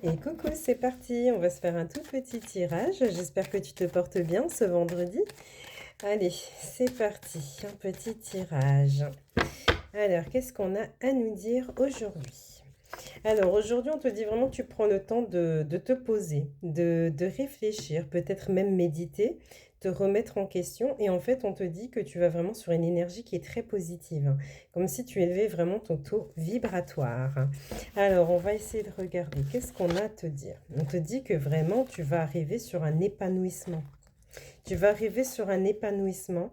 Et coucou, c'est parti, on va se faire un tout petit tirage. J'espère que tu te portes bien ce vendredi. Allez, c'est parti, un petit tirage. Alors, qu'est-ce qu'on a à nous dire aujourd'hui? Alors, aujourd'hui, on te dit vraiment que tu prends le temps de te poser, de réfléchir, peut-être même méditer, te remettre en question. Et en fait, on te dit que tu vas vraiment sur une énergie qui est très positive, comme si tu élevais vraiment ton taux vibratoire. Alors, on va essayer de regarder. Qu'est-ce qu'on a à te dire? On te dit que vraiment, tu vas arriver sur un épanouissement. Tu vas arriver sur un épanouissement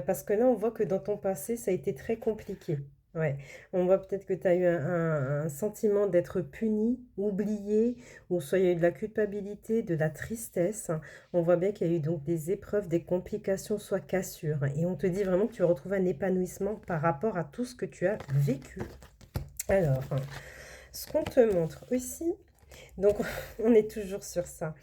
parce que là, on voit que dans ton passé, ça a été très compliqué. Ouais, on voit peut-être que tu as eu un sentiment d'être puni, oublié, ou soit il y a eu de la culpabilité, de la tristesse. On voit bien qu'il y a eu donc des épreuves, des complications, soit cassures. Et on te dit vraiment que tu retrouves un épanouissement par rapport à tout ce que tu as vécu. Alors, ce qu'on te montre aussi, donc on est toujours sur ça.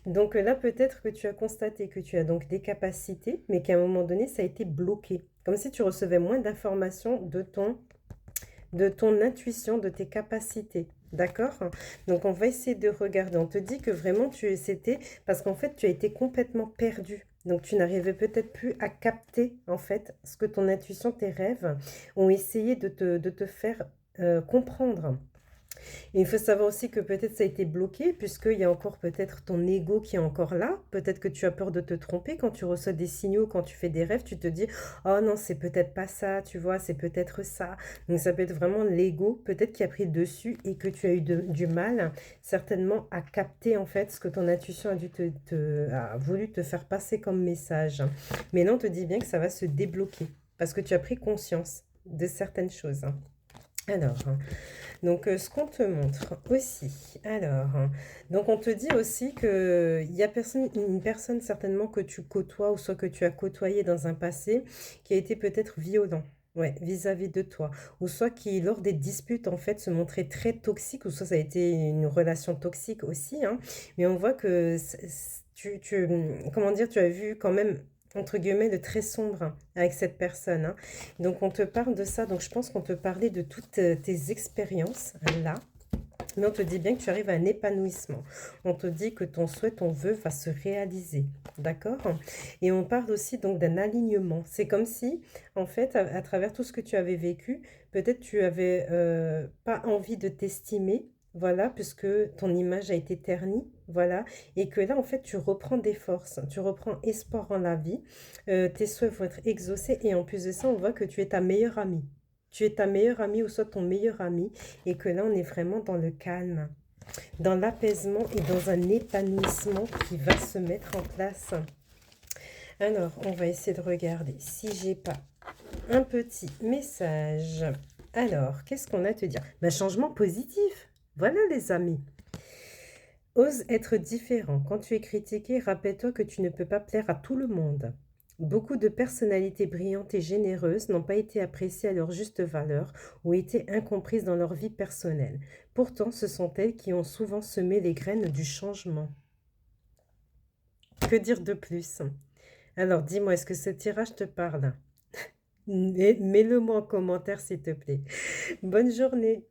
Donc là, peut-être que tu as constaté que tu as donc des capacités, mais qu'à un moment donné, ça a été bloqué. Comme si tu recevais moins d'informations de ton intuition, de tes capacités. D'accord? Donc on va essayer de regarder. On te dit que vraiment c'était parce qu'en fait tu as été complètement perdu. Donc tu n'arrivais peut-être plus à capter en fait ce que ton intuition, tes rêves ont essayé de te faire comprendre. Et il faut savoir aussi que peut-être ça a été bloqué, puisqu'il y a encore peut-être ton ego qui est encore là. Peut-être que tu as peur de te tromper quand tu reçois des signaux, quand tu fais des rêves, tu te dis, oh non, c'est peut-être pas ça, tu vois, c'est peut-être ça. Donc ça peut être vraiment l'ego, peut-être qui a pris le dessus et que tu as eu du mal, certainement, à capter en fait ce que ton intuition a, a voulu te faire passer comme message. Mais non, on te dit bien que ça va se débloquer, parce que tu as pris conscience de certaines choses. Alors, donc, ce qu'on te montre aussi. Alors, donc on te dit aussi que il y a une personne certainement que tu côtoies ou soit que tu as côtoyé dans un passé qui a été peut-être violent. Ouais, vis-à-vis de toi. Ou soit qui, lors des disputes, en fait, se montrait très toxique, ou soit ça a été une relation toxique aussi, hein. Mais on voit que comment dire, tu as vu quand même, entre guillemets, de très sombre avec cette personne, hein. Donc, on te parle de ça. Donc, je pense qu'on te parlait de toutes tes expériences là. Mais on te dit bien que tu arrives à un épanouissement. On te dit que ton souhait, ton vœu va se réaliser. D'accord? Et on parle aussi donc d'un alignement. C'est comme si, en fait, à travers tout ce que tu avais vécu, peut-être tu avais pas envie de t'estimer. Voilà, puisque ton image a été ternie, voilà, et que là, en fait, tu reprends des forces, tu reprends espoir en la vie, tes souhaits vont être exaucés, et en plus de ça, on voit que tu es ta meilleure amie. Tu es ta meilleure amie ou soit ton meilleur ami, et que là, on est vraiment dans le calme, dans l'apaisement et dans un épanouissement qui va se mettre en place. Alors, on va essayer de regarder si j'ai pas un petit message. Alors, qu'est-ce qu'on a à te dire? Changement positif. Voilà les amis. Ose être différent. Quand tu es critiqué, rappelle-toi que tu ne peux pas plaire à tout le monde. Beaucoup de personnalités brillantes et généreuses n'ont pas été appréciées à leur juste valeur ou été incomprises dans leur vie personnelle. Pourtant, ce sont elles qui ont souvent semé les graines du changement. Que dire de plus? Alors, dis-moi, est-ce que ce tirage te parle? Mets-le moi en commentaire, s'il te plaît. Bonne journée.